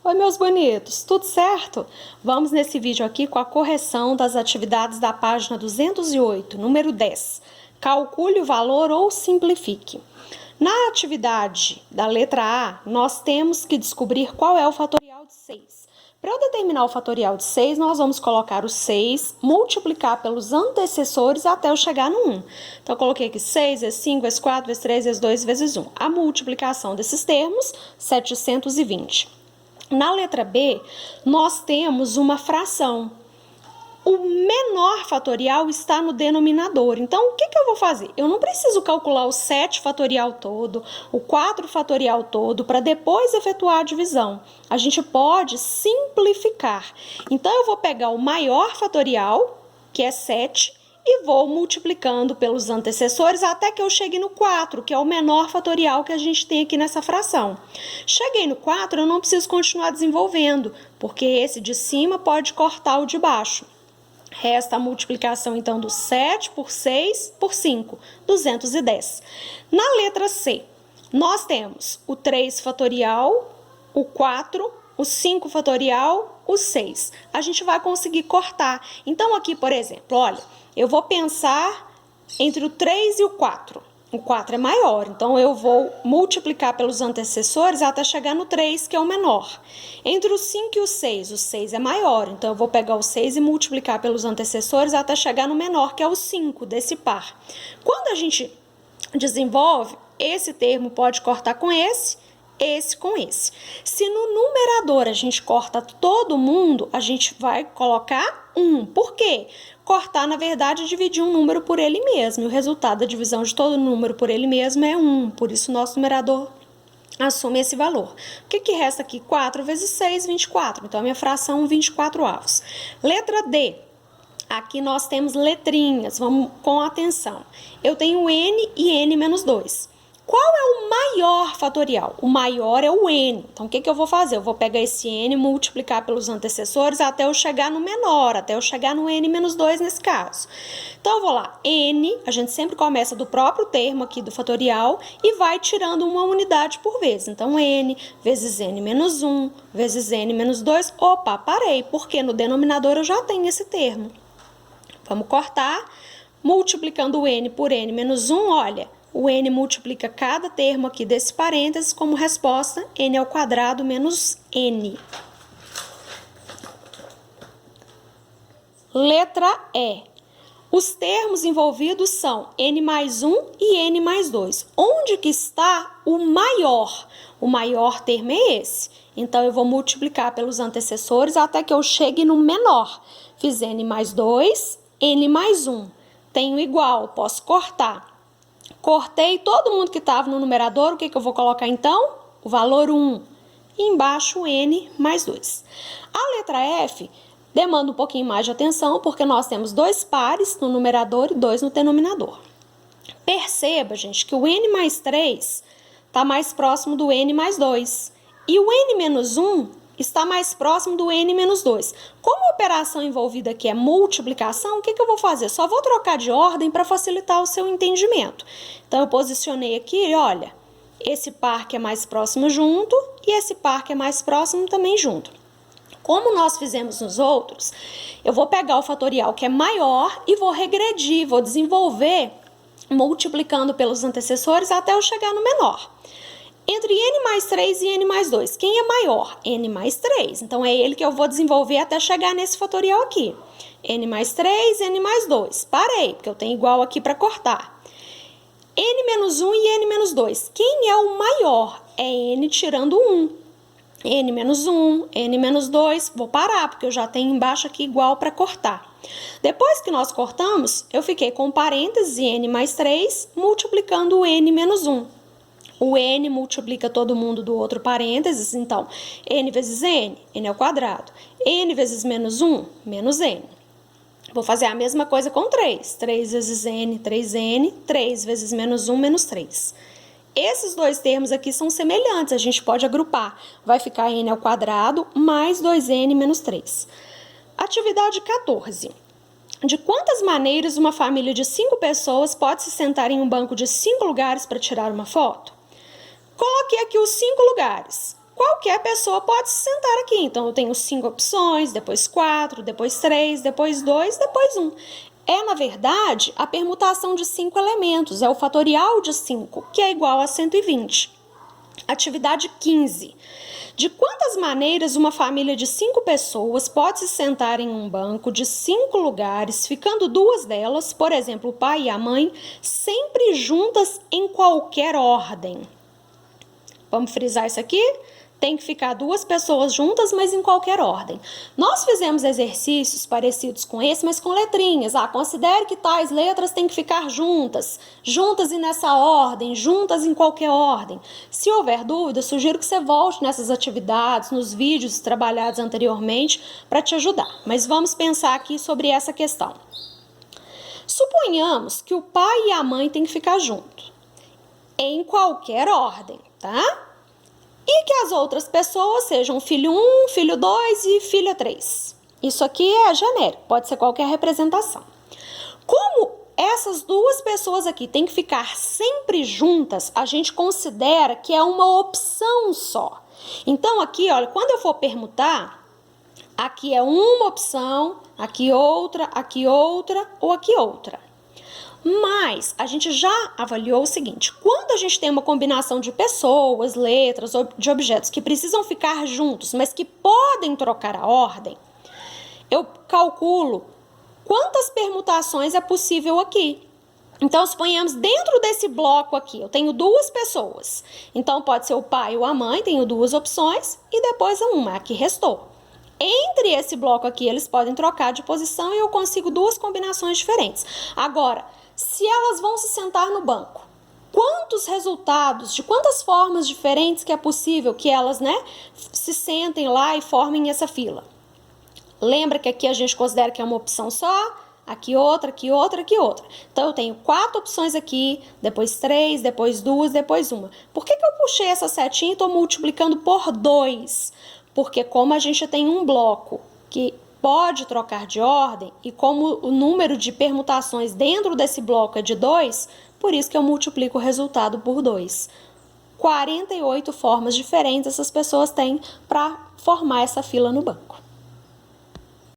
Oi, meus bonitos, tudo certo? Vamos nesse vídeo aqui com a correção das atividades da página 208, número 10. Calcule o valor ou simplifique. Na atividade da letra A, nós temos que descobrir qual é o fatorial de 6. Para eu determinar o fatorial de 6, nós vamos colocar o 6, multiplicar pelos antecessores até eu chegar no 1. Então, eu coloquei aqui 6 vezes 5 vezes 4 vezes 3 vezes 2 vezes 1. A multiplicação desses termos, 720. Na letra B, nós temos uma fração. O menor fatorial está no denominador. Então, o que eu vou fazer? Eu não preciso calcular o 7 fatorial todo, o 4 fatorial todo, para depois efetuar a divisão. A gente pode simplificar. Então, eu vou pegar o maior fatorial, que é 7, e vou multiplicando pelos antecessores até que eu chegue no 4, que é o menor fatorial que a gente tem aqui nessa fração. Cheguei no 4, eu não preciso continuar desenvolvendo, porque esse de cima pode cortar o de baixo. Resta a multiplicação, então, do 7 por 6 por 5, 210. Na letra C, nós temos o 3 fatorial, o 4, o 5 fatorial, o 6. A gente vai conseguir cortar. Então, aqui, por exemplo, olha, eu vou pensar entre o 3 e o 4. O 4 é maior, então eu vou multiplicar pelos antecessores até chegar no 3, que é o menor. Entre o 5 e o 6 é maior, então eu vou pegar o 6 e multiplicar pelos antecessores até chegar no menor, que é o 5 desse par. Quando a gente desenvolve, esse termo pode cortar com esse com esse. Se no numerador a gente corta todo mundo, a gente vai colocar 1. Por quê? Cortar, na verdade, é dividir um número por ele mesmo. E o resultado da divisão de todo número por ele mesmo é 1. Por isso, o nosso numerador assume esse valor. O que resta aqui? 4 vezes 6, 24. Então, a minha fração, 24 avos. Letra D. Aqui nós temos letrinhas. Vamos com atenção. Eu tenho N e N menos 2. Qual é o maior fatorial? O maior é o N. Então, o que eu vou fazer? Eu vou pegar esse N e multiplicar pelos antecessores até eu chegar no menor, até eu chegar no N menos 2 nesse caso. Então, eu vou lá, N, a gente sempre começa do próprio termo aqui do fatorial e vai tirando uma unidade por vez. Então, N vezes N menos 1 vezes N menos 2. Opa, parei, porque no denominador eu já tenho esse termo. Vamos cortar, multiplicando o N por N menos 1, olha. O N multiplica cada termo aqui desse parênteses como resposta, N ao quadrado menos N. Letra E. Os termos envolvidos são N mais 1 e N mais 2. Onde que está o maior? O maior termo é esse. Então, eu vou multiplicar pelos antecessores até que eu chegue no menor. Fiz N mais 2, N mais 1. Tenho igual, posso cortar. Cortei todo mundo que estava no numerador, o que eu vou colocar então? O valor 1. E embaixo o N mais 2. A letra F demanda um pouquinho mais de atenção, porque nós temos 2 pares no numerador e 2 no denominador. Perceba, gente, que o N mais 3 está mais próximo do N mais 2. E o N menos 1 está mais próximo do N menos 2. Como a operação envolvida aqui é multiplicação, o que eu vou fazer? Só vou trocar de ordem para facilitar o seu entendimento. Então, eu posicionei aqui, olha, esse par que é mais próximo junto e esse par que é mais próximo também junto. Como nós fizemos nos outros, eu vou pegar o fatorial que é maior e vou regredir, vou desenvolver multiplicando pelos antecessores até eu chegar no menor. Entre N mais 3 e N mais 2, quem é maior? N mais 3. Então, é ele que eu vou desenvolver até chegar nesse fatorial aqui. N mais 3, N mais 2. Parei, porque eu tenho igual aqui para cortar. N menos 1 e N menos 2. Quem é o maior? É N tirando 1. N menos 1, N menos 2. Vou parar, porque eu já tenho embaixo aqui igual para cortar. Depois que nós cortamos, eu fiquei com parênteses e N mais 3, multiplicando o N menos 1. O N multiplica todo mundo do outro parênteses, então, N vezes N, N ao quadrado. N vezes menos 1, menos N. Vou fazer a mesma coisa com 3. 3 vezes N, 3N. 3 vezes menos 1, menos 3. Esses dois termos aqui são semelhantes, a gente pode agrupar. Vai ficar N ao quadrado mais 2N menos 3. Atividade 14. De quantas maneiras uma família de 5 pessoas pode se sentar em um banco de 5 lugares para tirar uma foto? Coloquei aqui os 5 lugares. qualquer pessoa pode se sentar aqui. Então, eu tenho 5 opções, depois 4, depois 3, depois 2, depois 1. É, na verdade, a permutação de 5 elementos, é o fatorial de 5, que é igual a 120. Atividade 15. De quantas maneiras uma família de 5 pessoas pode se sentar em um banco de 5 lugares, ficando 2 delas, por exemplo, o pai e a mãe, sempre juntas em qualquer ordem? Vamos frisar isso aqui? Tem que ficar 2 pessoas juntas, mas em qualquer ordem. Nós fizemos exercícios parecidos com esse, mas com letrinhas. Considere que tais letras têm que ficar juntas. Juntas e nessa ordem, juntas em qualquer ordem. Se houver dúvida, sugiro que você volte nessas atividades, nos vídeos trabalhados anteriormente, para te ajudar. Mas vamos pensar aqui sobre essa questão. Suponhamos que o pai e a mãe têm que ficar juntos, em qualquer ordem, tá? E que as outras pessoas sejam filho 1, filho 2 e filha 3. Isso aqui é genérico, pode ser qualquer representação. Como essas 2 pessoas aqui têm que ficar sempre juntas, a gente considera que é uma opção só. Então aqui, olha, quando eu for permutar, aqui é uma opção, aqui outra ou aqui outra. Mas a gente já avaliou o seguinte: quando a gente tem uma combinação de pessoas, letras, de objetos que precisam ficar juntos, mas que podem trocar a ordem, eu calculo quantas permutações é possível aqui. Então, suponhamos dentro desse bloco aqui, eu tenho 2 pessoas. Então, pode ser o pai ou a mãe, tenho 2 opções e depois uma, a que restou. Entre esse bloco aqui, eles podem trocar de posição e eu consigo 2 combinações diferentes. Agora, se elas vão se sentar no banco, quantos resultados, de quantas formas diferentes que é possível que elas, se sentem lá e formem essa fila? Lembra que aqui a gente considera que é uma opção só? Aqui outra, aqui outra, aqui outra. Então, eu tenho 4 opções aqui, depois 3, depois 2, depois 1. Por que eu puxei essa setinha e estou multiplicando por 2? Porque como a gente tem um bloco que pode trocar de ordem e como o número de permutações dentro desse bloco é de 2, por isso que eu multiplico o resultado por 2. 48 formas diferentes essas pessoas têm para formar essa fila no banco.